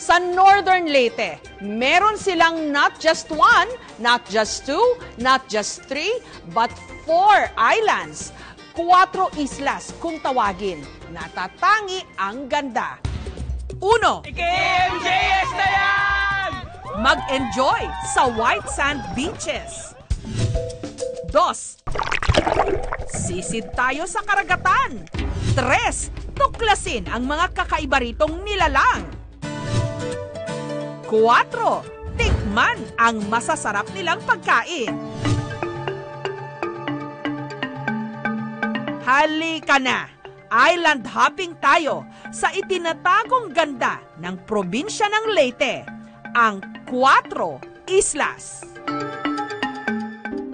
Sa Northern Leyte, meron silang not just one, not just two, not just three, but 4 islands. 4 islas kung tawagin. Natatangi ang ganda. 1. KMJS na yan! Mag-enjoy sa white sand beaches. 2. Sisid tayo sa karagatan. 3. Tuklasin ang mga kakaiba ritong nilalang. 4. Tikman ang masasarap nilang pagkain. Halika na! Island hopping tayo sa itinatagong ganda ng probinsya ng Leyte, ang 4 Islas.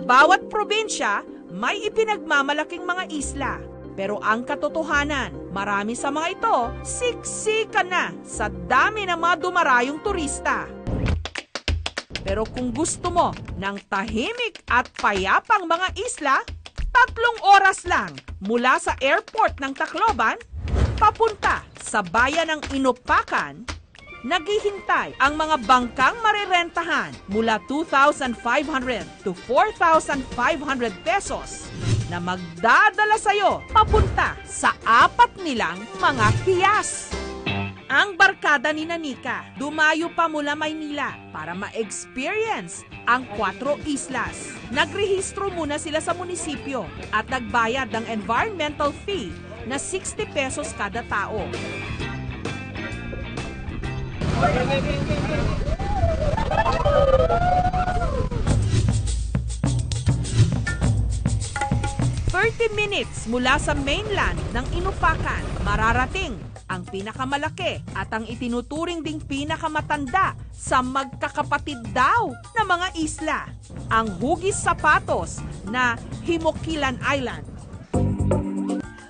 Bawat probinsya may ipinagmamalaking mga isla. Pero ang katotohanan, marami sa mga ito, siksikan na sa dami ng mga dumarayong turista. Pero kung gusto mo ng tahimik at payapang mga isla, 3 oras lang mula sa airport ng Tacloban, papunta sa bayan ng Inupacan, naghihintay ang mga bangkang marerentahan mula 2,500 to 4,500 pesos na magdadala sa'yo papunta sa 4 nilang mga hiyas. Ang barkada ni Nanika, dumayo pa mula Maynila para ma-experience ang 4 islas. Nagrehistro muna sila sa munisipyo at nagbayad ng environmental fee na 60 pesos kada tao. Minutes mula sa mainland ng Inupacan, mararating ang pinakamalaki at ang itinuturing ding pinakamatanda sa magkakapatid daw na mga isla, ang Hugis Zapatos na Himokilan Island.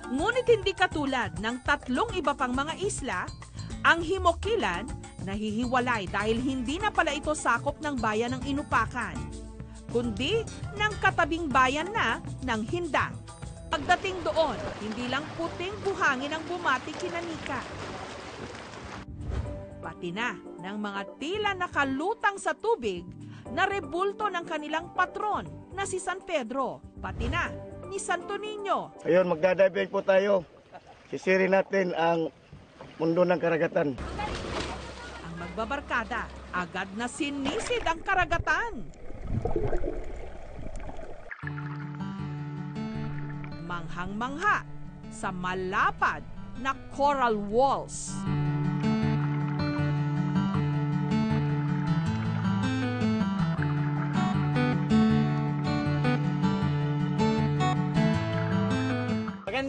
Ngunit hindi katulad ng 3 iba pang mga isla, ang Himokilan nahihiwalay dahil hindi na pala ito sakop ng bayan ng Inupacan, kundi ng katabing bayan na ng Hindang. Pagdating doon, hindi lang puting buhangin ang bumati kina Nika. Pati na ng mga tila nakalutang sa tubig na rebulto ng kanilang patron na si San Pedro, pati na ni Santo Niño. Ayun, magdadiving po tayo. Sisirin natin ang mundo ng karagatan. Ang magbabarkada, agad na sinisid ang karagatan. Manghang-mangha sa malapad na coral walls.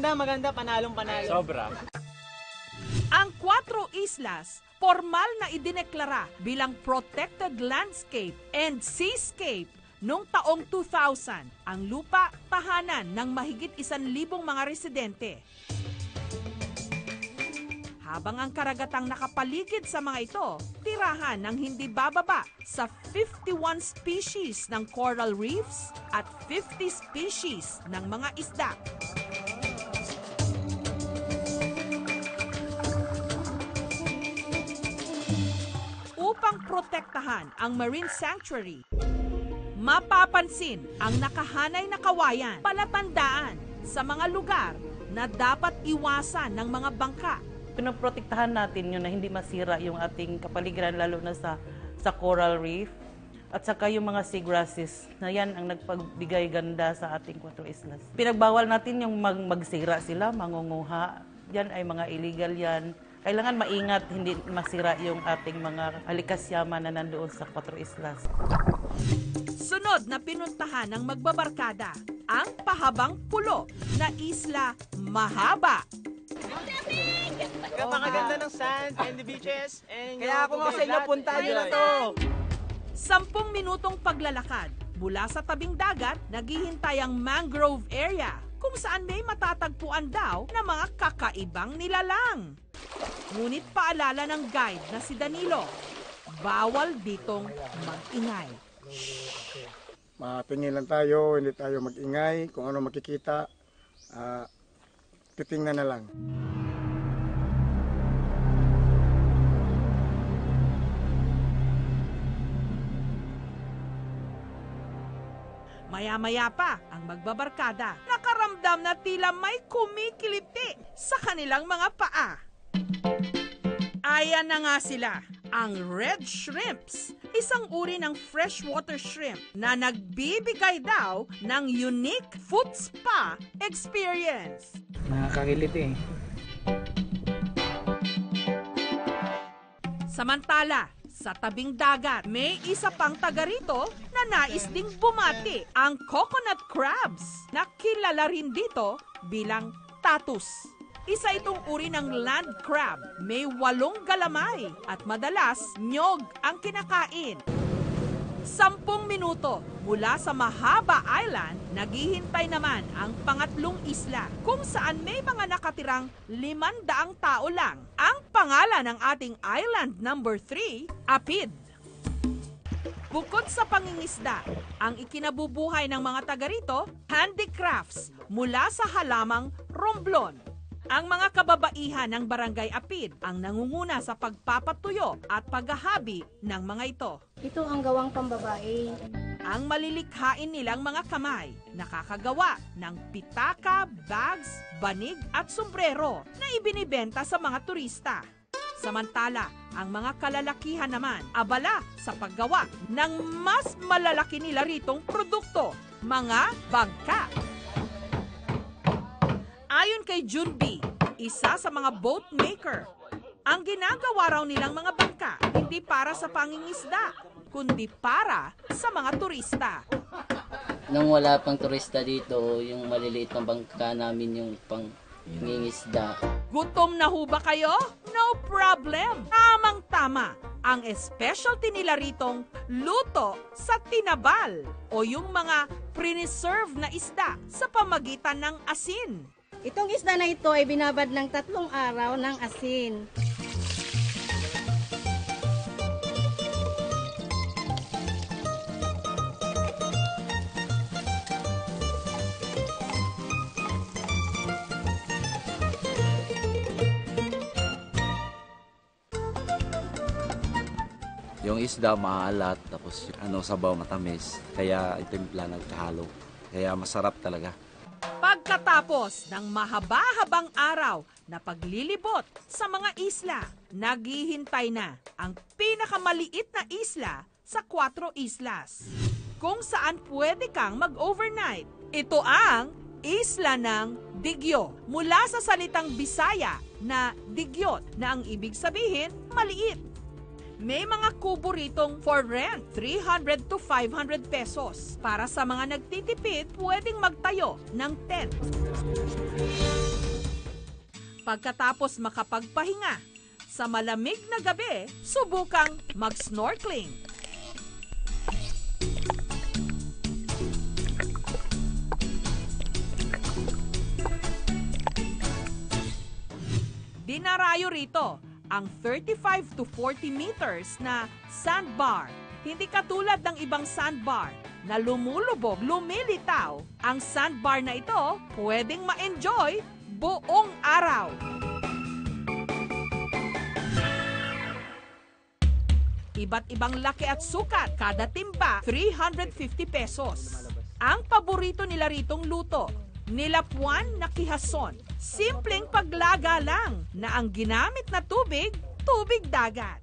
Maganda, panalong-panalo. Sobra. Ang 4 islas, formal na idineklara bilang protected landscape and seascape noong taong 2000, ang lupa tahanan ng mahigit 1,000 mga residente. Habang ang karagatang nakapaligid sa mga ito, tirahan ng hindi bababa sa 51 species ng coral reefs at 50 species ng mga isda. Upang protektahan ang marine sanctuary, mapapansin ang nakahanay na kawayan, palatandaan sa mga lugar na dapat iwasan ng mga bangka. Pinoprotektahan natin yun na hindi masira yung ating kapaligiran, lalo na sa coral reef. At saka yung mga seagrasses na yan ang nagpagbigay ganda sa ating 4 islas. Pinagbawal natin yung magsira sila, mangunguha. Yan ay mga illegal yan. Kailangan maingat, hindi masira yung ating mga halikasyama na nandoon sa 4 islas. Sunod na pinuntahan ng magbabarkada, ang pahabang pulo na Isla Mahaba. Napakaganda ng sand and the beaches. And kaya ako nga sa inyo, puntahan nyo na to. 10 minutong paglalakad mula sa tabing dagat, naghihintay ang mangrove area kung saan may matatagpuan daw na mga kakaibang nilalang. Ngunit paalala ng guide na si Danilo, bawal ditong mag-ingay. Matingin lang tayo, hindi tayo mag-ingay. Kung ano makikita, titingnan na lang. Maya-maya pa ang magbabarkada, nakaramdam na tila may kumikiliti sa kanilang mga paa. Ayan na nga sila, ang red shrimps, isang uri ng freshwater shrimp na nagbibigay daw ng unique foot spa experience. Nakakakiliti eh. Samantala, sa tabing dagat, may isa pang taga rito na nais ding bumati, ang coconut crabs, na kilala rin dito bilang tatus. Isa itong uri ng land crab, may 8 galamay at madalas nyog ang kinakain. 10 minuto mula sa Mahaba Island, naghihintay naman ang pangatlong isla kung saan may mga nakatirang 500 tao lang. Ang pangalan ng ating island number 3, Apid. Bukod sa pangingisda, ang ikinabubuhay ng mga taga rito, handicrafts mula sa halamang romblon. Ang mga kababaihan ng Barangay Apid ang nangunguna sa pagpapatuyo at paghahabi ng mga ito. Ito ang gawang pambabae. Ang malilikhain nilang mga kamay, nakakagawa ng pitaka, bags, banig at sombrero na ibinibenta sa mga turista. Samantala, ang mga kalalakihan naman abala sa paggawa ng mas malalaki nila ritong produkto, mga bangka. Ayon kay Junbi, isa sa mga boat maker, ang ginagawa raw nilang mga bangka hindi para sa pangingisda, kundi para sa mga turista. Nung wala pang turista dito, yung maliliit na bangka namin yung pangingisda. Gutom na ho ba kayo? No problem! Tamang-tama! Ang specialty nila ritong luto sa tinabal o yung mga preserve na isda sa pamagitan ng asin. Itong isda na ito ay binabad ng 3 araw ng asin. Yung isda maalat, tapos sabaw matamis, kaya itimpla nagkahalo. Kaya masarap talaga. Pagkatapos ng mahaba-habang araw na paglilibot sa mga isla, naghihintay na ang pinakamaliit na isla sa 4 islas, kung saan pwede kang mag-overnight. Ito ang isla ng Digyo, mula sa salitang Bisaya na digyot na ang ibig sabihin maliit. May mga kubo ritong for rent, 300 to 500 pesos. Para sa mga nagtitipid, pwedeng magtayo ng tent. Pagkatapos makapagpahinga, sa malamig na gabi, subukang mag-snorkeling. Dinarayo rito ang 35 to 40 meters na sandbar. Hindi katulad ng ibang sandbar na lumulubog, lumilitaw. Ang sandbar na ito pwedeng ma-enjoy buong araw. Iba't ibang laki at sukat, kada timba 350 pesos. Ang paborito nila ritong luto, nilapuan na kihason. Simpleng paglaga lang na ang ginamit na tubig, tubig dagat.